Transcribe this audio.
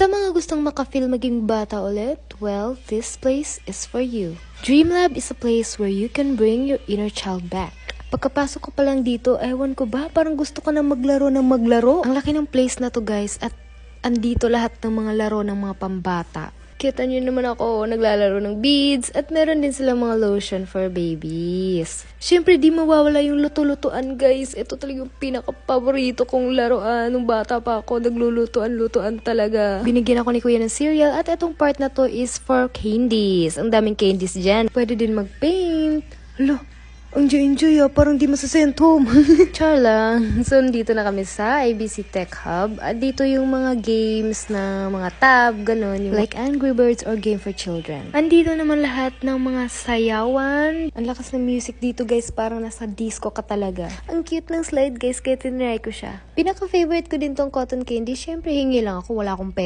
Sa mga gustong makafeel maging bata ulit, well, this place is for you. Dreamlab is a place where you can bring your inner child back. Pagkapasok ko pa lang dito, ewan ko ba, parang gusto ko na maglaro ng maglaro. Ang laki ng place na to guys, at andito lahat ng mga laro ng mga pambata. Kita nyo naman ako, naglalaro ng beads, at meron din silang mga lotion for babies. Siyempre, di mawawala yung luto-lutuan, guys. Ito talaga yung pinaka-paborito kong laruan. Nung bata pa ako, naglulutuan-lutuan talaga. Binigyan ako ni Kuya ng cereal, at itong part na to is for candies. Ang daming candies dyan. Pwede din mag-paint. Hala, enjoy parang di masasentong. Char lang. So, dito na kami sa ABC Tech Hub. At dito yung mga games na mga tab, ganun. Yung like Angry Birds or Game for Children. Andito naman lahat ng mga sayawan. Ang lakas ng music dito guys, parang nasa disco ka talaga. Ang cute ng slide guys, kaya tinry ko siya. Pinaka-favorite ko din tong cotton candy. Syempre, hingi lang ako, wala akong pera.